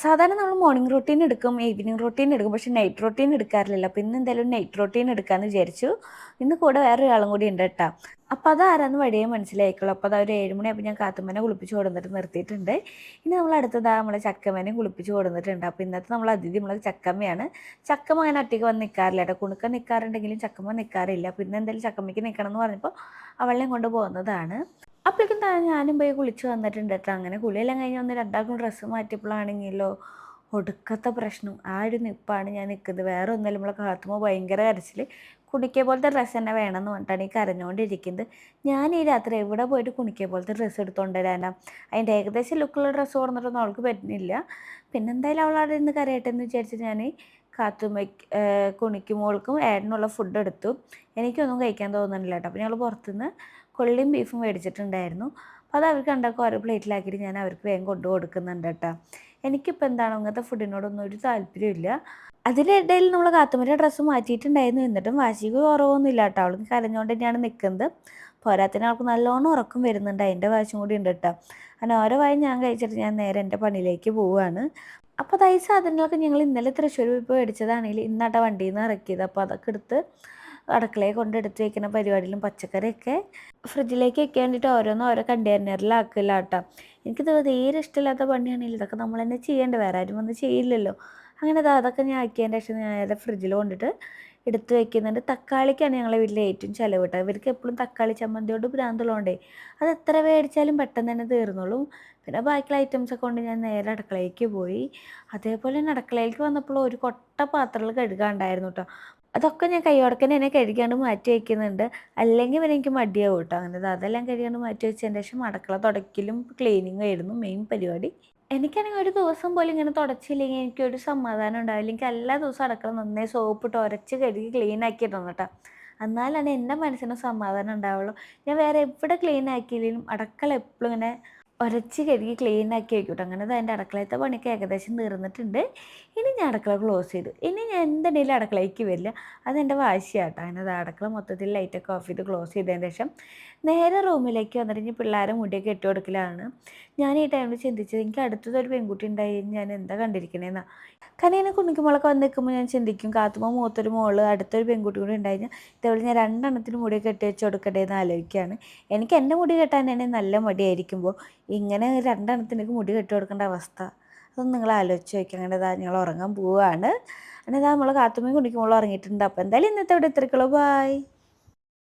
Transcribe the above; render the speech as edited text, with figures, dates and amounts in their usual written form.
സാധാരണ നമ്മൾ morning routine എടുക്കും, ഈവനിങ് റൊട്ടീൻ എടുക്കും. പക്ഷേ നൈറ്റ് റൊട്ടീൻ എടുക്കാറില്ലല്ലോ. അപ്പോൾ ഇന്ന് എന്തായാലും നൈറ്റ് റൊട്ടീൻ എടുക്കാമെന്ന് വിചാരിച്ചു. ഇന്ന് കൂടെ വേറൊരാളും കൂടി ഉണ്ട് കേട്ടോ. അപ്പോൾ അതാരാന്ന് വഴിയേ മനസ്സിലായിക്കോളൂ. അപ്പോൾ അതൊരു 7 മണിയായപ്പോൾ ഞാൻ കാത്തുമ്മനെ കുളിപ്പിച്ച് കൊടുത്തിട്ട് നിർത്തിയിട്ടുണ്ട്. ഇനി നമ്മൾ അടുത്തതാ നമ്മളെ ചക്കമ്മേനെയും കുളിപ്പിച്ച് കൊടുത്തിട്ടുണ്ട്. അപ്പോൾ ഇന്നത്തെ നമ്മൾ അതിഥി നമ്മളെ ചക്കമ്മയാണ്. ചക്കമ്മ അങ്ങനെ ഒറ്റയ്ക്ക് വന്ന് നിൽക്കാറില്ല കേട്ടോ. കുണുക്ക നിൽക്കാറുണ്ടെങ്കിലും ചക്കമ്മ നിൽക്കാറില്ല. അപ്പോൾ ഇന്ന് എന്തായാലും ചക്കമ്മയ്ക്ക് നിൽക്കണം എന്ന് പറഞ്ഞപ്പോൾ അവളെയും കൊണ്ട് പോകുന്നതാണ്. അപ്പോഴേക്കും ഞാനും പോയി കുളിച്ച് വന്നിട്ടുണ്ട് കേട്ടോ. അങ്ങനെ കുളിയെല്ലാം കഴിഞ്ഞ് വന്ന് രണ്ടാൾക്കും ഡ്രസ്സ് മാറ്റിയപ്പോഴാണെങ്കിലോ ഒടുക്കത്തെ പ്രശ്നം. ആ ഒരു നിപ്പാണ് ഞാൻ നിൽക്കുന്നത്. വേറെ ഒന്നുമില്ല, നമ്മളെ കാത്തുമ്പോൾ ഭയങ്കര കരച്ചിൽ. കുണിക്കിയ പോലത്തെ ഡ്രസ്സ് തന്നെ വേണമെന്ന് പറഞ്ഞിട്ടാണ് ഈ കരഞ്ഞുകൊണ്ടിരിക്കുന്നത്. ഞാൻ ഈ രാത്രി എവിടെ പോയിട്ട് കുണിക്കിയ പോലത്തെ ഡ്രസ്സ് എടുത്തുകൊണ്ട് വരാനാണ്. അതിൻ്റെ ഏകദേശം ലുക്കുള്ള ഡ്രസ്സ് കൊടുത്തിട്ടൊന്നും അവൾക്ക് പറ്റുന്നില്ല. പിന്നെ എന്തായാലും അവളവിടെ നിന്ന് കരയട്ടെ എന്ന് വിചാരിച്ച് ഞാൻ കാത്തുമ്മയ്ക്ക് കുണിക്കുമോൾക്കും ഏട്ടനുള്ള ഫുഡ് എടുത്തു. എനിക്കൊന്നും കഴിക്കാൻ തോന്നുന്നില്ല കേട്ടോ. അപ്പോൾ ഞങ്ങൾ പുറത്തുനിന്ന് കൊള്ളിയും ബീഫും മേടിച്ചിട്ടുണ്ടായിരുന്നു. അപ്പോൾ അത് അവർക്ക് രണ്ടാൾക്കും ഓരോ പ്ലേറ്റിലാക്കിയിട്ട് ഞാൻ അവർക്ക് വേഗം കൊണ്ടു കൊടുക്കുന്നുണ്ട് കേട്ടോ. എനിക്കിപ്പോൾ എന്താണ് അങ്ങനത്തെ ഫുഡിനോടൊന്നും ഒരു താല്പര്യമില്ല. അതിനിടയിൽ നമ്മൾ കാത്തുമ്മയുടെ ഡ്രസ്സ് മാറ്റിയിട്ടുണ്ടായിരുന്നു. എന്നിട്ടും വാശിക്ക് കുറവൊന്നുമില്ല കേട്ടോ. അവൾക്ക് കരഞ്ഞുകൊണ്ട് തന്നെയാണ് നിൽക്കുന്നത്. പോരാത്തിന് അവൾക്ക് നല്ലോണം ഉറക്കം വരുന്നുണ്ട്. അതിൻ്റെ വാശിയും കൂടി ഉണ്ട് കേട്ടോ. അങ്ങനെ ഓരോ വായും ഞാൻ കഴിച്ചിട്ട് ഞാൻ നേരെ എൻ്റെ പണിയിലേക്ക് പോവുകയാണ്. അപ്പോൾ അതാ ഈ സാധനങ്ങളൊക്കെ ഞങ്ങൾ ഇന്നലെ തൃശ്ശൂർ പോയി മേടിച്ചതാണെങ്കിൽ ഇന്നാട്ടോ വണ്ടിയിൽ നിന്ന് ഇറക്കിയത്. അപ്പോൾ അതൊക്കെ എടുത്ത് അടുക്കളയിൽ കൊണ്ട് എടുത്ത് വയ്ക്കുന്ന പരിപാടിയിലും പച്ചക്കറിയൊക്കെ ഫ്രിഡ്ജിലേക്ക് വെക്കാൻ വേണ്ടിയിട്ട് ഓരോന്നും ഓരോ കണ്ടെയ്നറിലാക്കില്ല കേട്ടോ. എനിക്കിത് തീരെ ഇഷ്ടമില്ലാത്ത പണിയാണെങ്കിൽ ഇതൊക്കെ നമ്മൾ തന്നെ ചെയ്യേണ്ടത്, വേറെ ആരും വന്ന് ചെയ്യില്ലല്ലോ. അങ്ങനെ അതൊക്കെ ഞാൻ ആക്കിയതിൻ്റെ ശേഷം ഞാൻ നേരെ ഫ്രിഡ്ജിൽ കൊണ്ടിട്ട് എടുത്ത് വെക്കുന്നുണ്ട്. തക്കാളിക്കാണ് ഞങ്ങളെ വീട്ടിൽ ഏറ്റവും ചിലവ് കേട്ടോ. ഇവർക്ക് എപ്പോഴും തക്കാളി ചമ്മന്തിയോട് ഭ്രാന്തുള്ളതുകൊണ്ടേ അത് എത്ര മേടിച്ചാലും പെട്ടെന്ന് തന്നെ തീർന്നോളും. പിന്നെ ബാക്കിയുള്ള ഐറ്റംസൊക്കെ കൊണ്ട് ഞാൻ നേരെ അടുക്കളയ്ക്ക് പോയി. അതേപോലെ തന്നെ അടുക്കളയിലേക്ക് വന്നപ്പോൾ ഒരു കൊട്ട പാത്രങ്ങൾ കഴുകാനുണ്ടായിരുന്നു കേട്ടോ. അതൊക്കെ ഞാൻ കൈയോടക്കനെ തന്നെ കഴുകിയാണ്ട് മാറ്റി വയ്ക്കുന്നുണ്ട്. അല്ലെങ്കിൽ പിന്നെ എനിക്ക് മടിയാവും കേട്ടോ. അങ്ങനെ അതെല്ലാം കഴുകിയാണ്ട് മാറ്റി വെച്ചതിന് ശേഷം അടുക്കള തുടയ്ക്കലും ക്ലീനിങ്ങും ആയിരുന്നു മെയിൻ പരിപാടി. എനിക്കാണെങ്കിൽ ഒരു ദിവസം പോലും ഇങ്ങനെ തുടച്ചില്ലെങ്കിൽ എനിക്കൊരു സമാധാനം ഉണ്ടാവില്ല. എനിക്ക് എല്ലാ ദിവസവും അടുക്കള നന്നായി സോപ്പിട്ട് ഉരച്ച് കഴുകി ക്ലീൻ ആക്കി ഇടണം കേട്ടോ. എന്നാലാണ് എൻ്റെ മനസ്സിന് സമാധാനം ഉണ്ടാവുള്ളൂ. ഞാൻ വേറെ എവിടെ ക്ലീൻ ആക്കിയില്ലെങ്കിലും അടുക്കള എപ്പോഴും ഇങ്ങനെ ഉരച്ച് കഴുകി ക്ലീൻ ആക്കി വയ്ക്കും കേട്ടോ. അങ്ങനെ എൻ്റെ അടുക്കളയത്തെ പണിയൊക്കെ ഏകദേശം തീർന്നിട്ടുണ്ട്. ഇനി ഞാൻ അടുക്കള ക്ലോസ് ചെയ്തു. ഇനി ഞാൻ എന്തുണ്ടെങ്കിലും അടുക്കളയ്ക്ക് വരില്ല. അതെൻ്റെ വാശിയാട്ടോ. അങ്ങനെ അടുക്കള മൊത്തത്തിൽ ലൈറ്റൊക്കെ ഓഫ് ചെയ്ത് ക്ലോസ് ചെയ്തതിന് ശേഷം നേരെ റൂമിലേക്ക് വന്നിട്ട് ഇനി പിള്ളേരെ മുടിയൊക്കെ ഇട്ട് കൊടുക്കലാണ്. ഞാൻ ഈ ടൈമിൽ ചിന്തിച്ചത് എനിക്ക് അടുത്തതൊരു പെൺകുട്ടി ഉണ്ടായി ഞാൻ എന്താ കണ്ടിരിക്കണേന്നാ. കാരണം ഇങ്ങനെ കുഞ്ഞുമോളൊക്കെ വന്ന് നിൽക്കുമ്പോൾ ഞാൻ ചിന്തിക്കും കാത്തുമ്പോൾ മൂത്തൊരു മോള് അടുത്തൊരു പെൺകുട്ടി കൂടി ഉണ്ടായി കഴിഞ്ഞാൽ ഇതേപോലെ ഞാൻ രണ്ടെണ്ണത്തിന് മുടി കെട്ടി വെച്ച് കൊടുക്കട്ടെ എന്ന് ആലോചിക്കുകയാണ്. എനിക്ക് എൻ്റെ മുടി കെട്ടാൻ തന്നെ നല്ല മടിയായിരിക്കുമ്പോൾ ഇങ്ങനെ രണ്ടെണ്ണത്തിനൊക്കെ മുടി കെട്ടി കൊടുക്കേണ്ട അവസ്ഥ അതൊന്നും നിങ്ങൾ ആലോചിച്ച് നോക്കി. അങ്ങനെ ഞങ്ങൾ ഉറങ്ങാൻ പോവുകയാണ്. അങ്ങനെ നമ്മൾ കാത്തുമ്മയും കുടിക്കുമ്പോൾ ഉറങ്ങിയിട്ടുണ്ട്. അപ്പോൾ എന്തായാലും ഇന്നത്തെ ഇവിടെ ഇത്രയ്ക്കുള്ളൂ. ബായ്.